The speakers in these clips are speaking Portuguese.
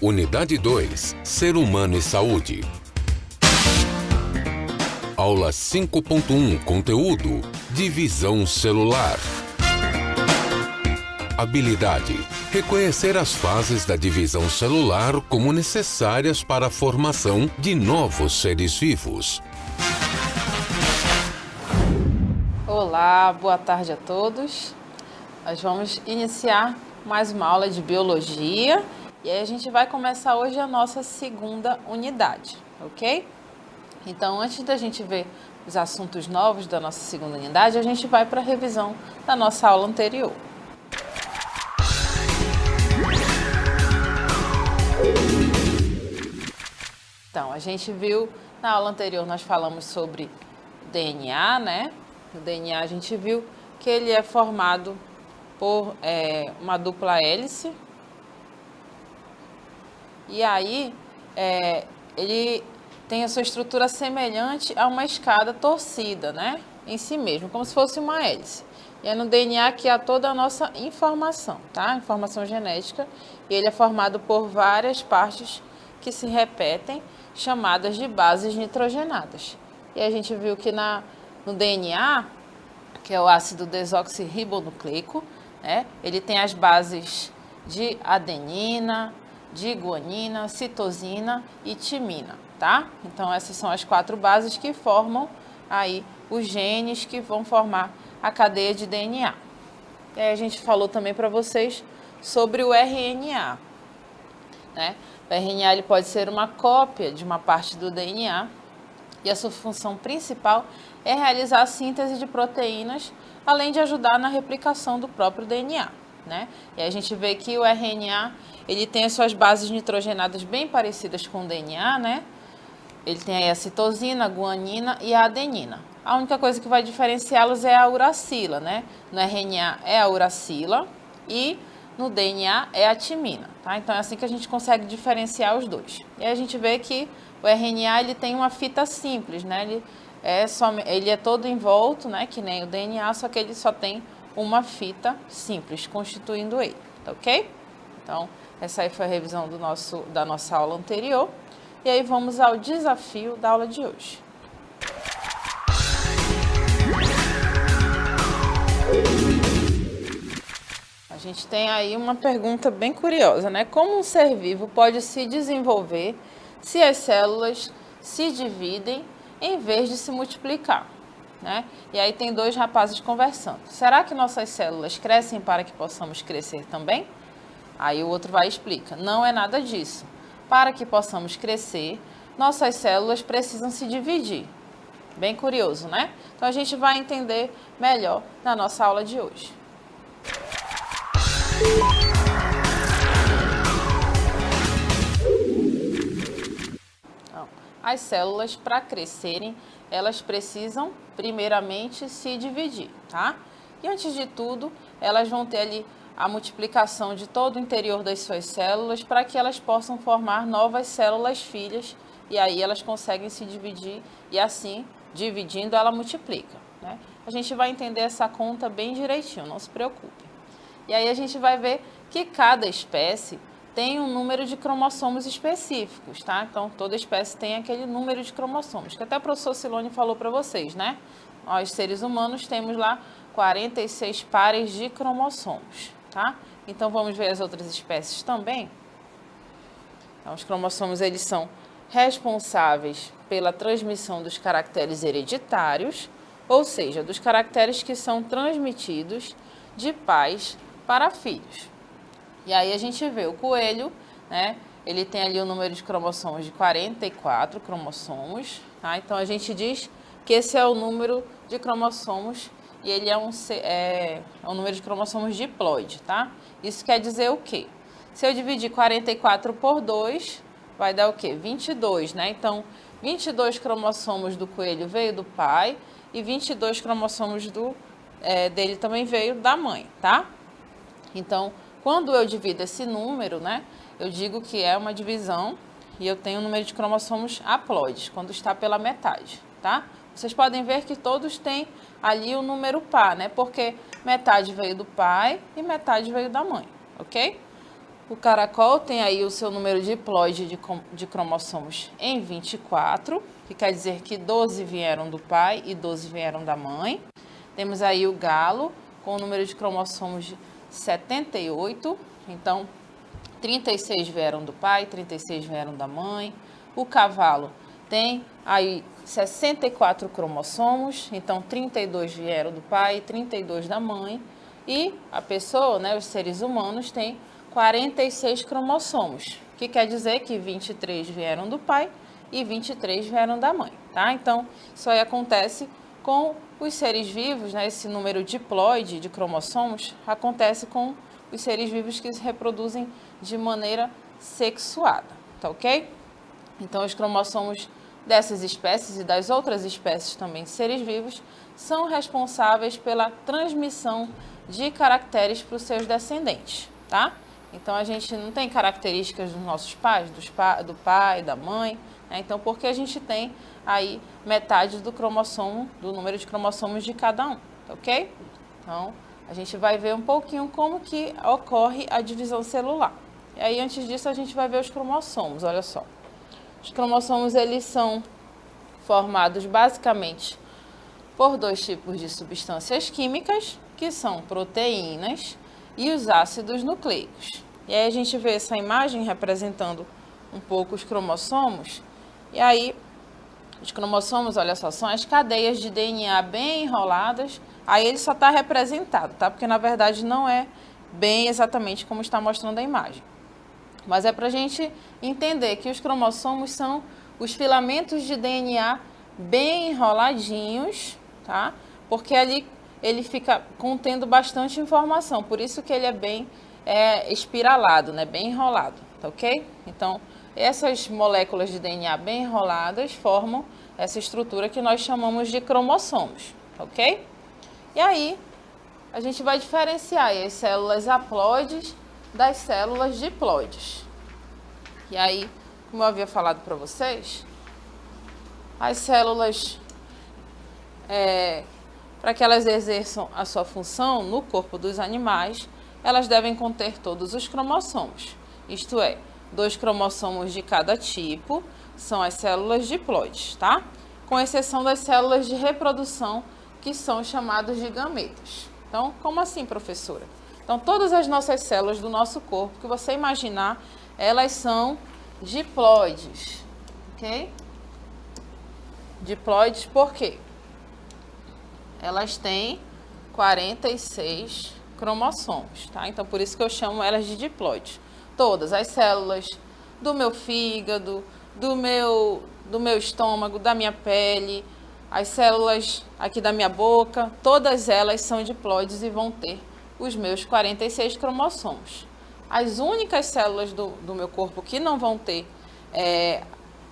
Unidade 2, Ser humano e saúde. Aula 5.1, conteúdo, divisão celular. Habilidade, reconhecer as fases da divisão celular como necessárias para a formação de novos seres vivos. Olá, boa tarde a todos. Nós vamos iniciar mais uma aula de biologia e aí a gente vai começar hoje a nossa segunda unidade, ok? Então, antes da gente ver os assuntos novos da nossa segunda unidade, a gente vai para a revisão da nossa aula anterior. Então, a gente viu, na aula anterior nós falamos sobre DNA, né? O DNA a gente viu que ele é formado por uma dupla hélice. E aí, ele tem a sua estrutura semelhante a uma escada torcida, né? Em si mesmo, como se fosse uma hélice. E é no DNA que há toda a nossa informação, tá? Informação genética. E ele é formado por várias partes que se repetem, chamadas de bases nitrogenadas. E a gente viu que no DNA, que é o ácido desoxirribonucleico, né? Ele tem as bases de adenina, de guanina, citosina e timina, tá? Então essas são as 4 bases que formam aí os genes que vão formar a cadeia de DNA. E aí a gente falou também para vocês sobre o RNA, né? O RNA ele pode ser uma cópia de uma parte do DNA e a sua função principal é realizar a síntese de proteínas, além de ajudar na replicação do próprio DNA, né? E a gente vê que o RNA ele tem as suas bases nitrogenadas bem parecidas com o DNA, né? Ele tem aí a citosina, a guanina e a adenina. A única coisa que vai diferenciá-los é a uracila, né? No RNA é a uracila e no DNA é a timina, tá? Então é assim que a gente consegue diferenciar os dois. E aí a gente vê que o RNA ele tem uma fita simples, né? Ele é todo envolto, né? Que nem o DNA, só que ele só tem uma fita simples constituindo ele, tá ok? Então essa aí foi a revisão da nossa aula anterior. E aí vamos ao desafio da aula de hoje. A gente tem aí uma pergunta bem curiosa, né? Como um ser vivo pode se desenvolver se as células se dividem em vez de se multiplicar, né? E aí tem 2 rapazes conversando. Será que nossas células crescem para que possamos crescer também? Aí o outro vai e explica. Não é nada disso. Para que possamos crescer, nossas células precisam se dividir. Bem curioso, né? Então a gente vai entender melhor na nossa aula de hoje. Então, as células, para crescerem, elas precisam primeiramente se dividir, tá? E antes de tudo, elas vão ter ali a multiplicação de todo o interior das suas células para que elas possam formar novas células filhas e aí elas conseguem se dividir e assim, dividindo, ela multiplica, né? A gente vai entender essa conta bem direitinho, não se preocupe. E aí a gente vai ver que cada espécie tem um número de cromossomos específicos, tá? Então, toda espécie tem aquele número de cromossomos, que até o professor Silone falou para vocês, né? Nós, seres humanos, temos lá 46 pares de cromossomos, tá? Então, vamos ver as outras espécies também. Então, os cromossomos, eles são responsáveis pela transmissão dos caracteres hereditários, ou seja, dos caracteres que são transmitidos de pais para filhos. E aí a gente vê o coelho, né? Ele tem ali o número de cromossomos de 44 cromossomos, tá? Então a gente diz que esse é o número de cromossomos e ele é um número de cromossomos diploide, tá? Isso quer dizer o quê? Se eu dividir 44 por 2, vai dar o quê? 22, né? Então 22 cromossomos do coelho veio do pai e 22 cromossomos dele também veio da mãe, tá? Então, quando eu divido esse número, né, eu digo que é uma divisão e eu tenho um número de cromossomos haploides, quando está pela metade, tá? Vocês podem ver que todos têm ali o número par, né, porque metade veio do pai e metade veio da mãe, ok? O caracol tem aí o seu número diploide de cromossomos em 24, que quer dizer que 12 vieram do pai e 12 vieram da mãe. Temos aí o galo, com o número de cromossomos de 78, então 36 vieram do pai, 36 vieram da mãe. O cavalo tem aí 64 cromossomos, então 32 vieram do pai e 32 da mãe. E a pessoa, né, os seres humanos, têm 46 cromossomos, que quer dizer que 23 vieram do pai e 23 vieram da mãe, tá? Então, isso aí acontece com os seres vivos, né? Esse número diploide de cromossomos acontece com os seres vivos que se reproduzem de maneira sexuada, tá ok? Então, os cromossomos dessas espécies e das outras espécies também de seres vivos são responsáveis pela transmissão de caracteres para os seus descendentes, tá? Então, a gente não tem características dos nossos pais, do pai, da mãe, né? Então, porque a gente tem aí metade do cromossomo, do número de cromossomos de cada um, tá ok? Então, a gente vai ver um pouquinho como que ocorre a divisão celular. E aí, antes disso, a gente vai ver os cromossomos, olha só. Os cromossomos, eles são formados basicamente por dois tipos de substâncias químicas, que são proteínas e os ácidos nucleicos. E aí a gente vê essa imagem representando um pouco os cromossomos. E aí, os cromossomos, olha só, são as cadeias de DNA bem enroladas. Aí ele só está representado, tá? Porque na verdade não é bem exatamente como está mostrando a imagem. Mas é para a gente entender que os cromossomos são os filamentos de DNA bem enroladinhos, tá? Porque ali ele fica contendo bastante informação, por isso que ele é bem espiralado, né? Bem enrolado, tá ok? Então, essas moléculas de DNA bem enroladas formam essa estrutura que nós chamamos de cromossomos, tá ok? E aí, a gente vai diferenciar as células haploides das células diploides. E aí, como eu havia falado para vocês, as células, para que elas exerçam a sua função no corpo dos animais, elas devem conter todos os cromossomos, isto é, 2 cromossomos de cada tipo, são as células diploides, tá? Com exceção das células de reprodução, que são chamadas de gametas. Então, como assim, professora? Então, todas as nossas células do nosso corpo, que você imaginar, elas são diploides, ok? Diploides por quê? Elas têm 46 cromossomos, tá? Então, por isso que eu chamo elas de diploides. Todas as células do meu fígado, do meu estômago, da minha pele, as células aqui da minha boca, todas elas são diploides e vão ter os meus 46 cromossomos. As únicas células do meu corpo que não vão ter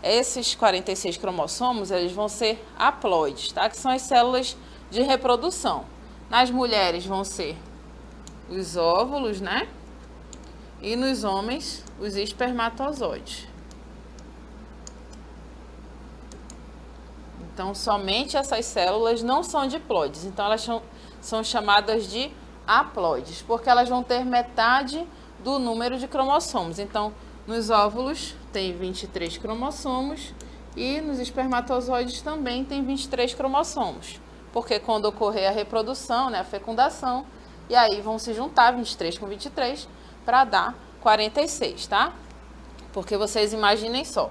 esses 46 cromossomos, eles vão ser haploides, tá? Que são as células de reprodução. Nas mulheres vão ser os óvulos, né? E nos homens, os espermatozoides. Então, somente essas células não são diploides. Então, elas são chamadas de haploides, porque elas vão ter metade do número de cromossomos. Então, nos óvulos tem 23 cromossomos e nos espermatozoides também tem 23 cromossomos. Porque quando ocorrer a reprodução, né, a fecundação, e aí vão se juntar 23 com 23 para dar 46, tá? Porque vocês imaginem só,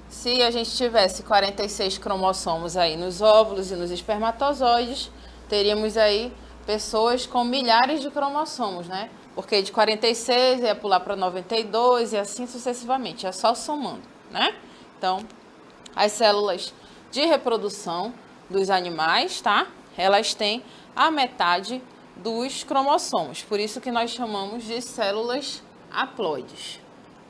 se a gente tivesse 46 cromossomos aí nos óvulos e nos espermatozoides, teríamos aí pessoas com milhares de cromossomos, né? Porque de 46 ia pular para 92 e assim sucessivamente, é só somando, né? Então, as células de reprodução dos animais, tá? Elas têm a metade dos cromossomos, por isso que nós chamamos de células haploides.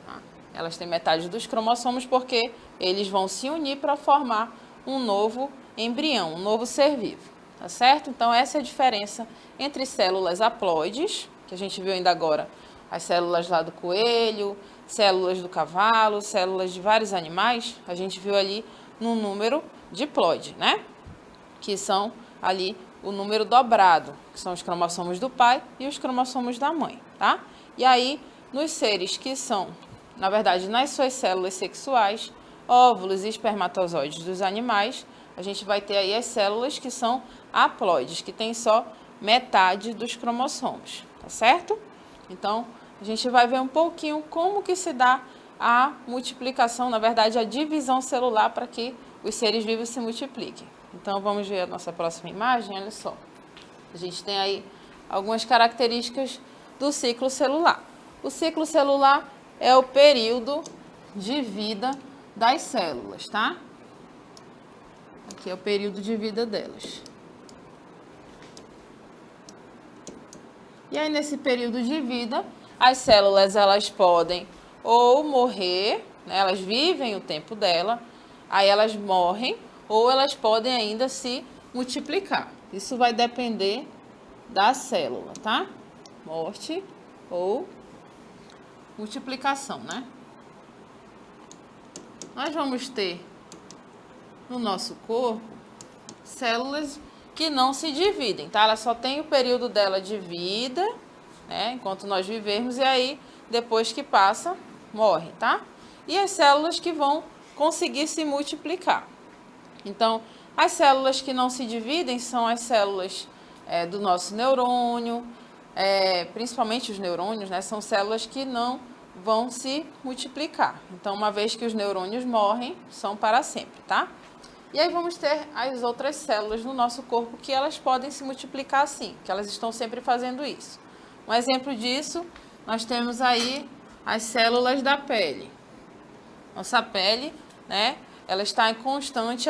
Tá? Elas têm metade dos cromossomos porque eles vão se unir para formar um novo embrião, um novo ser vivo, tá certo? Então, essa é a diferença entre células haploides, que a gente viu ainda agora, as células lá do coelho, células do cavalo, células de vários animais, a gente viu ali no número diploide, né? Que são ali o número dobrado, que são os cromossomos do pai e os cromossomos da mãe, tá? E aí, nos seres que são, na verdade, nas suas células sexuais, óvulos e espermatozoides dos animais, a gente vai ter aí as células que são haploides, que tem só metade dos cromossomos, tá certo? Então, a gente vai ver um pouquinho como que se dá a multiplicação, na verdade, a divisão celular para que os seres vivos se multipliquem. Então, vamos ver a nossa próxima imagem, olha só. A gente tem aí algumas características do ciclo celular. O ciclo celular é o período de vida das células, tá? Aqui é o período de vida delas. E aí, nesse período de vida, as células, elas podem ou morrer, né, elas vivem o tempo dela, aí elas morrem, ou elas podem ainda se multiplicar. Isso vai depender da célula, tá? Morte ou multiplicação, né? Nós vamos ter no nosso corpo células que não se dividem, tá? Ela só tem o período dela de vida, né? Enquanto nós vivermos, e aí, depois que passa, morrem, tá? E as células que vão conseguir se multiplicar. Então, as células que não se dividem são as células do nosso neurônio, principalmente os neurônios, né? São células que não vão se multiplicar. Então, uma vez que os neurônios morrem, são para sempre, tá? E aí vamos ter as outras células no nosso corpo que elas podem se multiplicar sim, que elas estão sempre fazendo isso. Um exemplo disso, nós temos aí as células da pele. Nossa pele, né, ela está em constante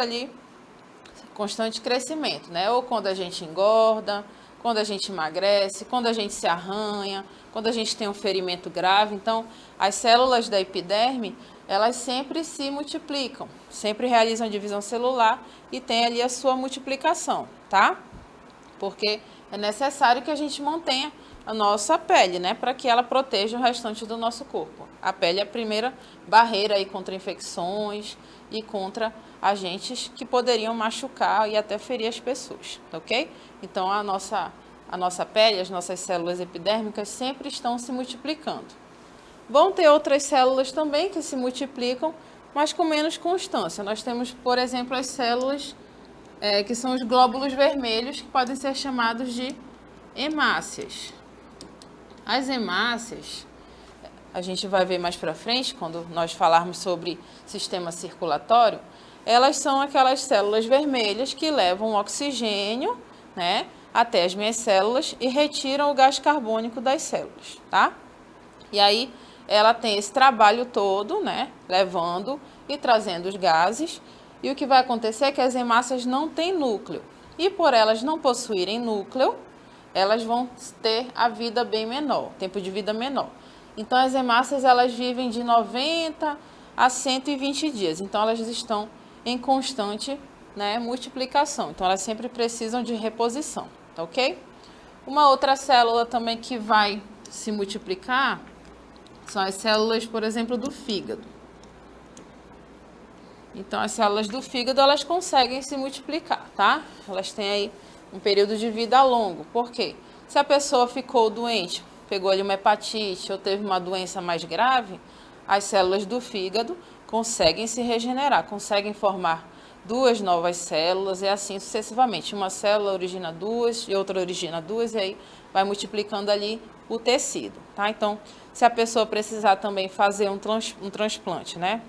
crescimento, né? Ou quando a gente engorda, quando a gente emagrece, quando a gente se arranha, quando a gente tem um ferimento grave. Então, as células da epiderme, elas sempre se multiplicam, sempre realizam divisão celular e tem ali a sua multiplicação, tá? Porque é necessário que a gente mantenha a nossa pele, né? Para que ela proteja o restante do nosso corpo. A pele é a primeira barreira aí contra infecções e contra agentes que poderiam machucar e até ferir as pessoas, ok? Então, a nossa pele, as nossas células epidérmicas sempre estão se multiplicando. Vão ter outras células também que se multiplicam, mas com menos constância. Nós temos, por exemplo, as células que são os glóbulos vermelhos, que podem ser chamados de hemácias. As hemácias, a gente vai ver mais para frente, quando nós falarmos sobre sistema circulatório, elas são aquelas células vermelhas que levam oxigênio, né, até as minhas células e retiram o gás carbônico das células, tá? E aí, ela tem esse trabalho todo, né, levando e trazendo os gases, e o que vai acontecer é que as hemácias não têm núcleo, e por elas não possuírem núcleo, elas vão ter a vida bem menor, tempo de vida menor. Então, as hemácias, elas vivem de 90 a 120 dias, então elas estão em constante, né, multiplicação, então elas sempre precisam de reposição, tá ok? Uma outra célula também que vai se multiplicar são as células, por exemplo, do fígado. Então, as células do fígado, elas conseguem se multiplicar, tá? Elas têm aí um período de vida longo. Por quê? Se a pessoa ficou doente, pegou ali uma hepatite ou teve uma doença mais grave, as células do fígado conseguem se regenerar, conseguem formar duas novas células e assim sucessivamente. Uma célula origina duas e outra origina duas e aí vai multiplicando ali o tecido, tá? Então, se a pessoa precisar também fazer um transplante, né?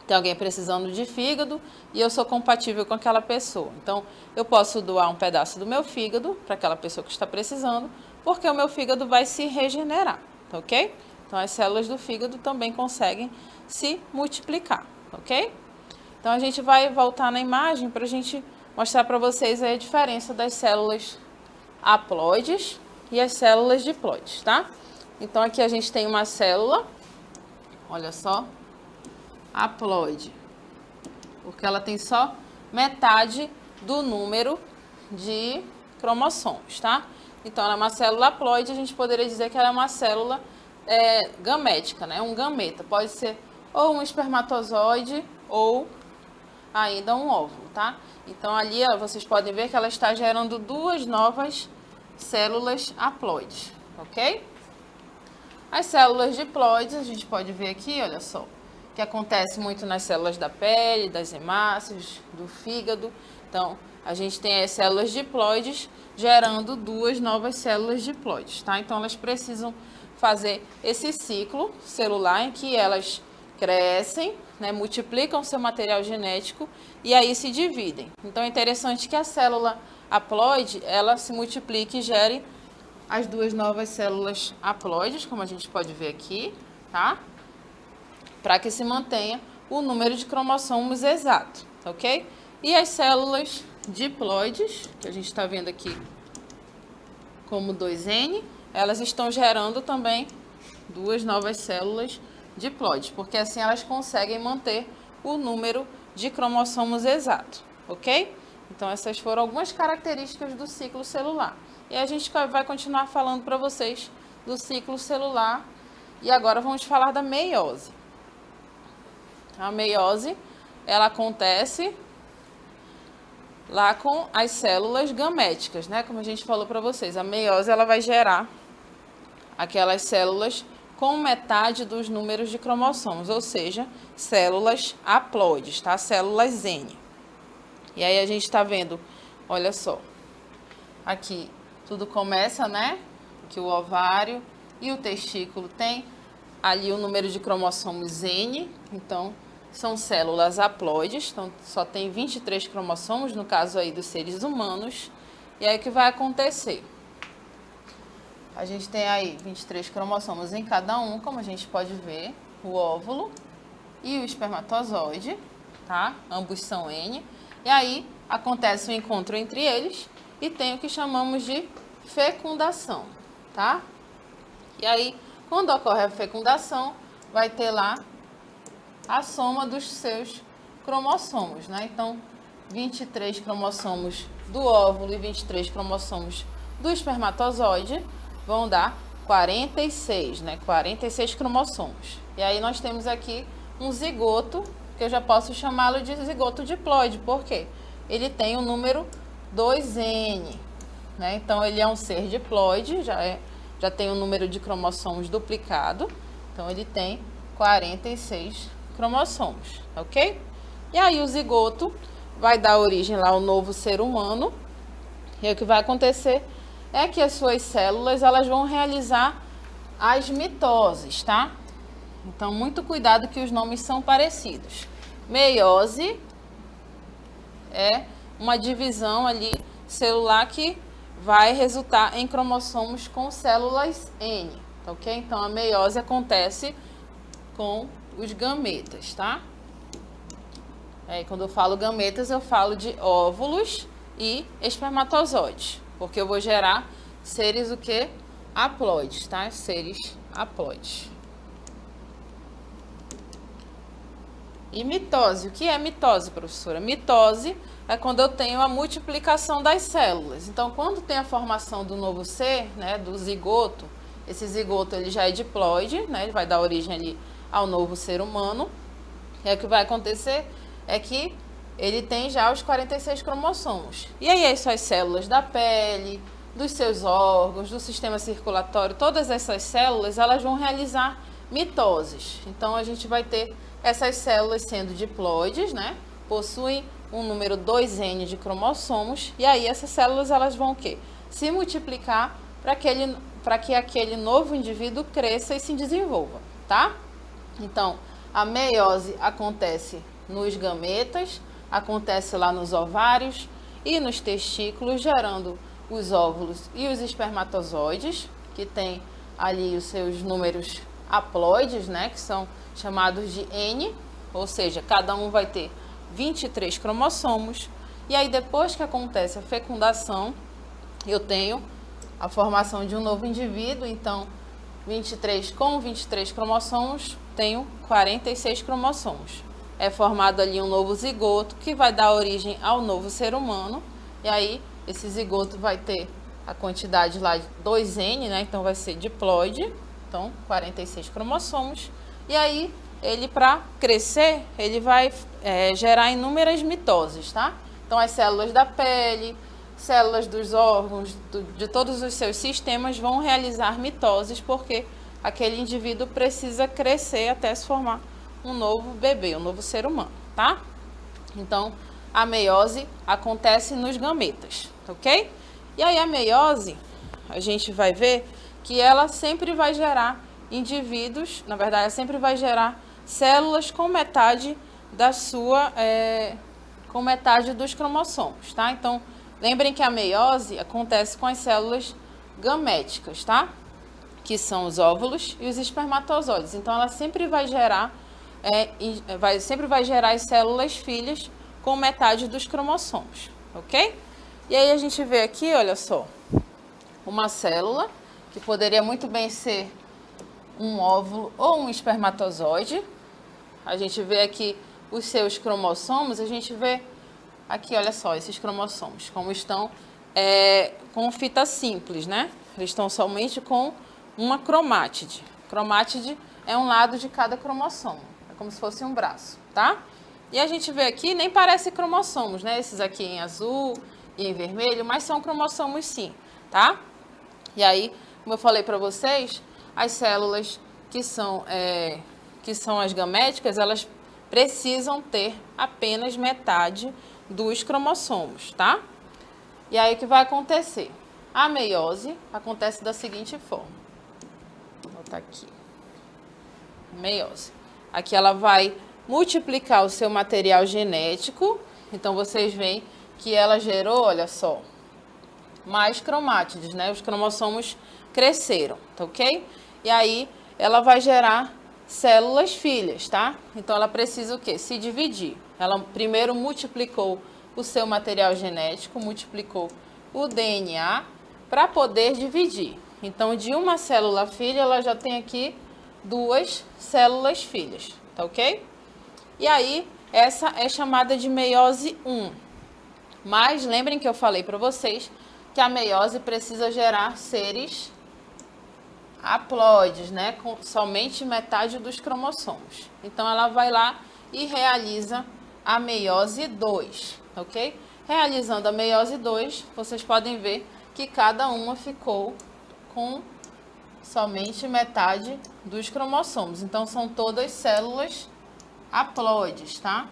Tem alguém precisando de fígado e eu sou compatível com aquela pessoa. Então, eu posso doar um pedaço do meu fígado para aquela pessoa que está precisando, porque o meu fígado vai se regenerar, tá ok? Então, as células do fígado também conseguem se multiplicar, ok? Então, a gente vai voltar na imagem para a gente mostrar para vocês aí a diferença das células haploides e as células diploides, tá? Então, aqui a gente tem uma célula, olha só, haploide, porque ela tem só metade do número de cromossomos, tá? Então, ela é uma célula haploide, a gente poderia dizer que ela é uma célula gamética, né? Um gameta, pode ser ou um espermatozoide ou ainda um óvulo, tá? Então, ali vocês podem ver que ela está gerando duas novas células haploides, ok? As células diploides, a gente pode ver aqui, olha só, que acontece muito nas células da pele, das hemácias, do fígado. Então, a gente tem as células diploides gerando duas novas células diploides, tá? Então, elas precisam fazer esse ciclo celular em que elas crescem, né, multiplicam seu material genético e aí se dividem. Então, é interessante que a célula haploide, ela se multiplique e gere as duas novas células haploides, como a gente pode ver aqui, tá? Para que se mantenha o número de cromossomos exato, ok? E as células diploides, que a gente está vendo aqui como 2N, elas estão gerando também duas novas células diploides, porque assim elas conseguem manter o número de cromossomos exato, ok? Então essas foram algumas características do ciclo celular. E a gente vai continuar falando para vocês do ciclo celular e agora vamos falar da meiose. A meiose, ela acontece lá com as células gaméticas, né? Como a gente falou para vocês, a meiose ela vai gerar aquelas células com metade dos números de cromossomos, ou seja, células haploides, tá? Células N. E aí a gente está vendo, olha só, aqui tudo começa, né? Que o ovário e o testículo tem ali o número de cromossomos N, então são células haploides, então só tem 23 cromossomos, no caso aí dos seres humanos. E aí o que vai acontecer? A gente tem aí 23 cromossomos em cada um, como a gente pode ver, o óvulo e o espermatozoide, tá? Ambos são N. E aí acontece o encontro entre eles e tem o que chamamos de fecundação, tá? E aí, quando ocorre a fecundação, vai ter lá a soma dos seus cromossomos, né? Então, 23 cromossomos do óvulo e 23 cromossomos do espermatozoide vão dar 46, né? 46 cromossomos. E aí nós temos aqui um zigoto, que eu já posso chamá-lo de zigoto diploide, por quê? Ele tem o número 2N, né? Então, ele é um ser diploide, já tem o número de cromossomos duplicado, então ele tem 46 cromossomos, ok? E aí o zigoto vai dar origem lá ao novo ser humano, e o que vai acontecer é que as suas células, elas vão realizar as mitoses, tá? Então, muito cuidado que os nomes são parecidos. Meiose é uma divisão ali celular que vai resultar em cromossomos com células N, ok? Então, a meiose acontece com os gametas, tá? Quando eu falo gametas, eu falo de óvulos e espermatozoides, porque eu vou gerar seres o quê? Haploides, tá? Seres haploides. E mitose. O que é mitose, professora? Mitose é quando eu tenho a multiplicação das células. Então, quando tem a formação do novo ser, né, do zigoto, esse zigoto ele já é diploide, né, ele vai dar origem ali ao novo ser humano. E aí o que vai acontecer é que ele tem já os 46 cromossomos. E aí as suas células da pele, dos seus órgãos, do sistema circulatório, todas essas células, elas vão realizar mitoses. Então, a gente vai ter essas células sendo diploides, né? Possuem um número 2N de cromossomos. E aí, essas células, elas vão o quê? Se multiplicar para que aquele novo indivíduo cresça e se desenvolva, tá? Então, a meiose acontece nos gametas, acontece lá nos ovários e nos testículos, gerando os óvulos e os espermatozoides, que tem ali os seus números haploides, né, que são chamados de N, ou seja, cada um vai ter 23 cromossomos. E aí, depois que acontece a fecundação, eu tenho a formação de um novo indivíduo. Então, 23 com 23 cromossomos, tenho 46 cromossomos. É formado ali um novo zigoto, que vai dar origem ao novo ser humano. E aí, esse zigoto vai ter a quantidade lá de 2N, né? Então, vai ser diploide. Então, 46 cromossomos. E aí, ele, para crescer, ele vai gerar inúmeras mitoses, tá? Então, as células da pele, células dos órgãos, de todos os seus sistemas vão realizar mitoses, porque aquele indivíduo precisa crescer até se formar um novo bebê, um novo ser humano, tá? Então, a meiose acontece nos gametas, ok? E aí a meiose, a gente vai ver que ela sempre vai gerar indivíduos, na verdade, ela sempre vai gerar células com metade da sua, com metade dos cromossomos, tá? Então, lembrem que a meiose acontece com as células gaméticas, tá? Que são os óvulos e os espermatozoides. Então, ela sempre vai gerar, sempre vai gerar as células filhas com metade dos cromossomos, ok? E aí a gente vê aqui, olha só, uma célula que poderia muito bem ser um óvulo ou um espermatozoide. A gente vê aqui os seus cromossomos, a gente vê aqui, olha só, esses cromossomos, como estão com fita simples, né? Eles estão somente com uma cromátide. Cromátide é um lado de cada cromossomo, é como se fosse um braço, tá? E a gente vê aqui, nem parece cromossomos, né? Esses aqui em azul e em vermelho, mas são cromossomos sim, tá? E aí, como eu falei para vocês, as células que são as gaméticas, elas precisam ter apenas metade dos cromossomos, tá? E aí o que vai acontecer? A meiose acontece da seguinte forma. Vou botar aqui. Meiose. Aqui ela vai multiplicar o seu material genético. Então vocês veem que ela gerou, olha só, mais cromátides, né? Os cromossomos cresceram, tá ok? E aí ela vai gerar células filhas, tá? Então ela precisa o quê? Se dividir. Ela primeiro multiplicou o seu material genético, multiplicou o DNA para poder dividir. Então de uma célula filha ela já tem aqui duas células filhas, tá ok? E aí essa é chamada de meiose 1. Mas lembrem que eu falei para vocês que a meiose precisa gerar seres haploides, né, com somente metade dos cromossomos. Então ela vai lá e realiza a meiose 2, ok? Realizando a meiose 2, vocês podem ver que cada uma ficou com somente metade dos cromossomos. Então são todas células haploides, tá?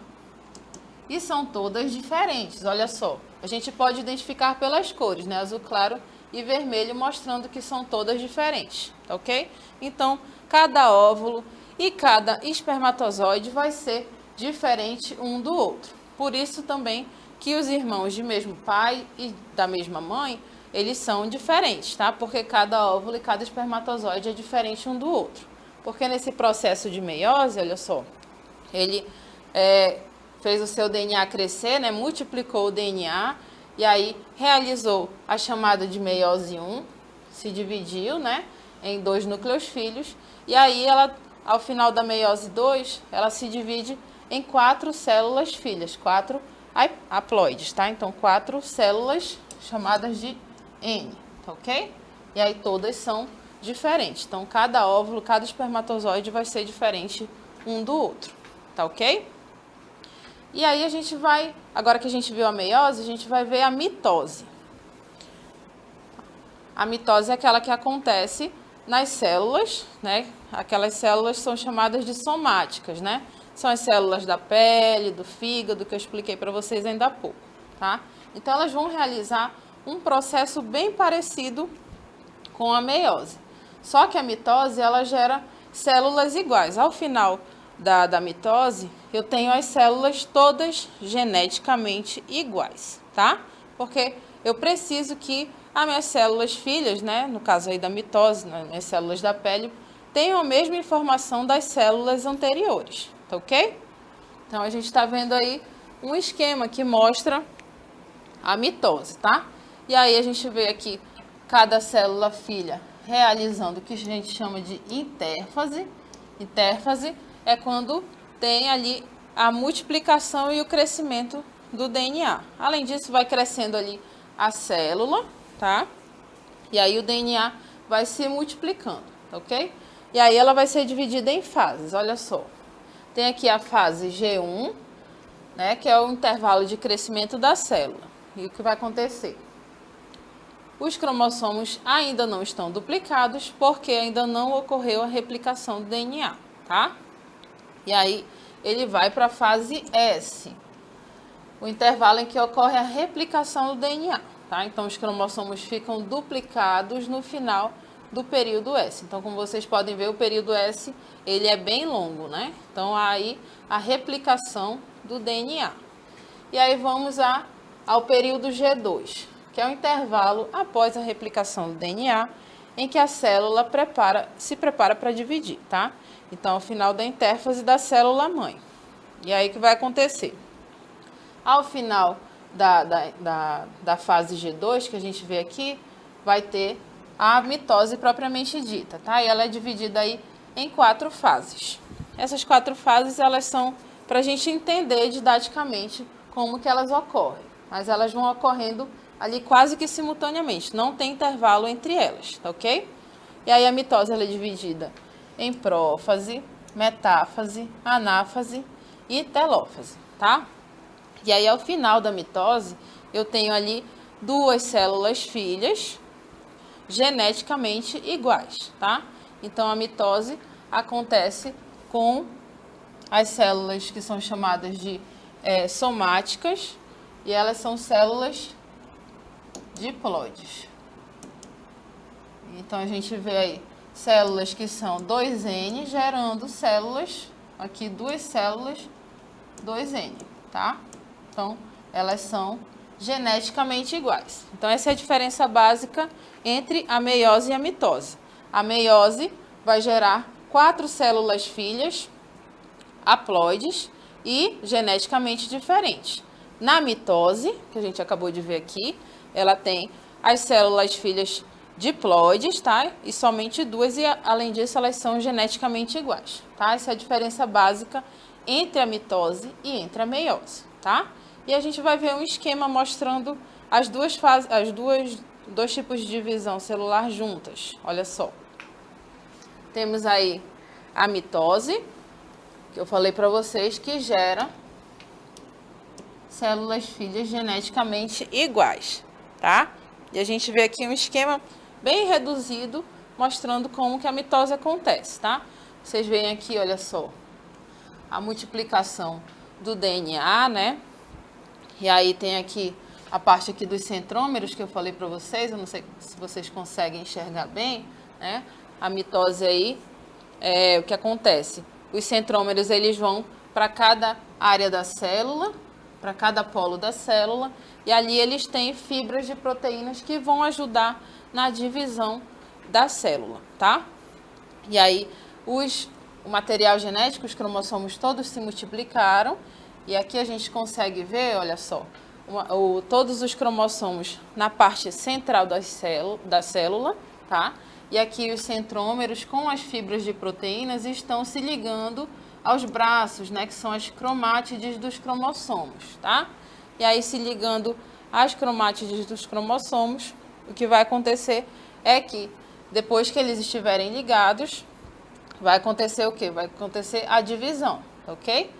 E são todas diferentes, olha só. A gente pode identificar pelas cores, né? Azul claro e vermelho, mostrando que são todas diferentes, tá ok? Então, cada óvulo e cada espermatozoide vai ser diferente um do outro. Por isso também que os irmãos de mesmo pai e da mesma mãe, eles são diferentes, tá? Porque cada óvulo e cada espermatozoide é diferente um do outro. Porque nesse processo de meiose, olha só, ele fez o seu DNA crescer, né? Multiplicou o DNA e aí realizou a chamada de meiose 1, se dividiu, né, em 2 núcleos filhos, e aí ela, ao final da meiose 2, ela se divide em 4 células filhas, 4 haploides, tá? Então 4 células chamadas de N, tá ok? E aí todas são diferentes. Então cada óvulo, cada espermatozoide vai ser diferente um do outro, tá ok? E aí a gente vai, agora que a gente viu a meiose, a gente vai ver a mitose. A mitose é aquela que acontece nas células, né? Aquelas células são chamadas de somáticas, né? São as células da pele, do fígado, que eu expliquei para vocês ainda há pouco, tá? Então elas vão realizar um processo bem parecido com a meiose. Só que a mitose, ela gera células iguais. Ao final da mitose, eu tenho as células todas geneticamente iguais, tá? Porque eu preciso que as minhas células filhas, né, no caso aí da mitose, né, minhas células da pele, tenham a mesma informação das células anteriores, tá ok? Então a gente está vendo aí um esquema que mostra a mitose, tá? E aí a gente vê aqui cada célula filha realizando o que a gente chama de intérfase. Intérfase é quando tem ali a multiplicação e o crescimento do DNA. Além disso, vai crescendo ali a célula, tá? E aí o DNA vai se multiplicando, tá ok? E aí ela vai ser dividida em fases, olha só. Tem aqui a fase G1, né, que é o intervalo de crescimento da célula. E o que vai acontecer? os cromossomos ainda não estão duplicados porque ainda não ocorreu a replicação do DNA, tá? E aí ele vai para a fase S, o intervalo em que ocorre a replicação do DNA, tá? Então os cromossomos ficam duplicados no final do período S. Então, como vocês podem ver, o período S ele é bem longo, né? Então aí a replicação do DNA. E aí vamos ao período G2, que é o intervalo após a replicação do DNA, em que a célula se prepara para dividir, tá? Então, ao final da intérfase da célula-mãe. E aí o que vai acontecer? Ao final da fase G2, que a gente vê aqui, vai ter a mitose propriamente dita, tá? E ela é dividida aí em 4 fases. Essas 4 fases, elas são para a gente entender didaticamente como que elas ocorrem. Mas elas vão ocorrendo ali quase que simultaneamente, não tem intervalo entre elas, tá ok? E aí a mitose ela é dividida em prófase, metáfase, anáfase e telófase, tá? E aí ao final da mitose, eu tenho ali 2 células filhas geneticamente iguais, tá? Então a mitose acontece com as células que são chamadas de somáticas, e elas são células diploides. Então a gente vê aí células que são 2N gerando células, aqui 2 células 2N, tá? Então elas são geneticamente iguais. Então essa é a diferença básica entre a meiose e a mitose. A meiose vai gerar 4 células filhas haploides e geneticamente diferentes. Na mitose, que a gente acabou de ver aqui, ela tem as células filhas diploides, tá? E somente 2, e além disso elas são geneticamente iguais, tá? Essa é a diferença básica entre a mitose e entre a meiose, tá? E a gente vai ver um esquema mostrando as duas fases, dois tipos de divisão celular juntas. Olha só. Temos aí a mitose, que eu falei para vocês que gera células filhas geneticamente iguais, tá? E a gente vê aqui um esquema bem reduzido, mostrando como que a mitose acontece, tá? Vocês veem aqui, olha só, a multiplicação do DNA, né? E aí tem aqui a parte aqui dos centrômeros que eu falei para vocês, eu não sei se vocês conseguem enxergar bem, né? A mitose aí, o que acontece? Os centrômeros, eles vão para cada área da célula, para cada polo da célula, e ali eles têm fibras de proteínas que vão ajudar na divisão da célula, tá? E aí o material genético, os cromossomos todos se multiplicaram, e aqui a gente consegue ver, olha só, todos os cromossomos na parte central da célula, tá? E aqui os centrômeros com as fibras de proteínas estão se ligando aos braços, né, que são as cromátides dos cromossomos, tá? E aí, se ligando às cromátides dos cromossomos, o que vai acontecer é que, depois que eles estiverem ligados, vai acontecer o quê? Vai acontecer a divisão, ok?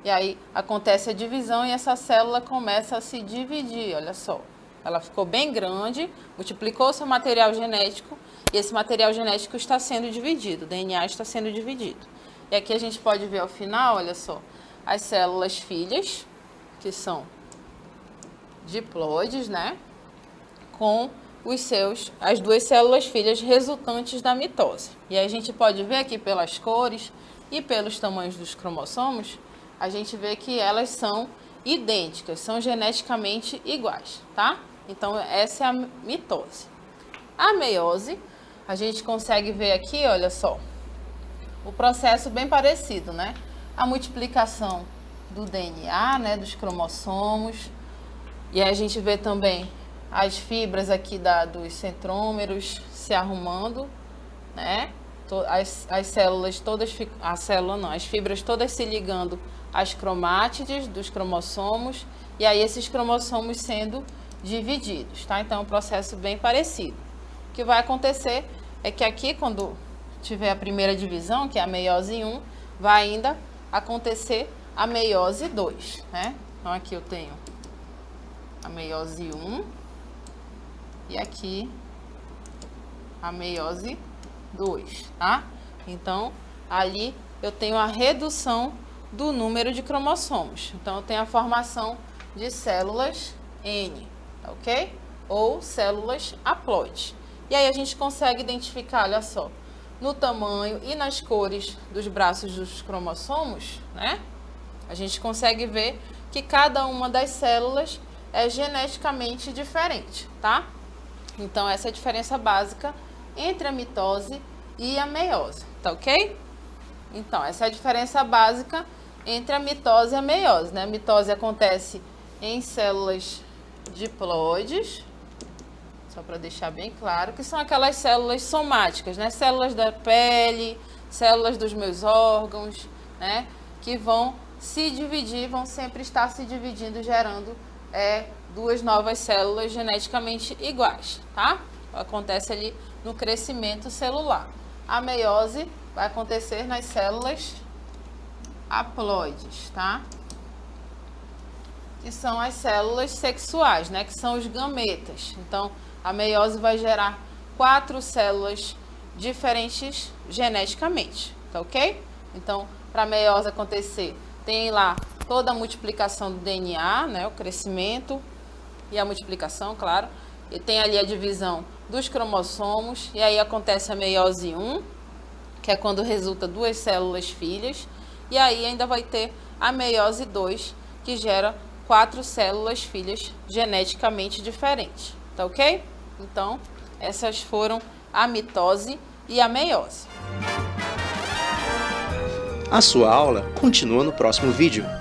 E aí, acontece a divisão e essa célula começa a se dividir, olha só. Ela ficou bem grande, multiplicou seu material genético, e esse material genético está sendo dividido, o DNA está sendo dividido. E aqui a gente pode ver ao final, olha só, as células filhas, que são diploides, né? Com as 2 células filhas resultantes da mitose. E aí a gente pode ver aqui pelas cores e pelos tamanhos dos cromossomos, a gente vê que elas são idênticas, são geneticamente iguais, tá? Então essa é a mitose. A meiose, a gente consegue ver aqui, olha só, o processo bem parecido, né? A multiplicação do DNA, né, dos cromossomos. E aí a gente vê também as fibras aqui dos centrômeros se arrumando, né? As células todas, as fibras todas se ligando às cromátides dos cromossomos, e aí esses cromossomos sendo divididos, tá? Então é um processo bem parecido. O que vai acontecer é que aqui, quando tiver a primeira divisão, que é a meiose 1, vai ainda acontecer a meiose 2, né? Então aqui eu tenho a meiose 1, e aqui a meiose 2, tá? Então, ali eu tenho a redução do número de cromossomos. Então, eu tenho a formação de células N, tá ok? Ou células haploides. E aí a gente consegue identificar, olha só, no tamanho e nas cores dos braços dos cromossomos, né? A gente consegue ver que cada uma das células é geneticamente diferente, tá? Então, essa é a diferença básica entre a mitose e a meiose, tá ok? Então, essa é a diferença básica entre a mitose e a meiose, né? A mitose acontece em células diploides, só para deixar bem claro, que são aquelas células somáticas, né? Células da pele, células dos meus órgãos, né? Que vão se dividir, vão sempre estar se dividindo, gerando duas novas células geneticamente iguais, tá? Acontece ali no crescimento celular. A meiose vai acontecer nas células haploides, tá? Que são as células sexuais, né? Que são os gametas. Então, a meiose vai gerar 4 células diferentes geneticamente, tá ok? Então, para a meiose acontecer, tem lá toda a multiplicação do DNA, né? O crescimento e a multiplicação, claro. E tem ali a divisão dos cromossomos, e aí acontece a meiose 1, que é quando resulta 2 células filhas, e aí ainda vai ter a meiose 2, que gera 4 células filhas geneticamente diferentes, tá ok? Então, essas foram a mitose e a meiose. A sua aula continua no próximo vídeo.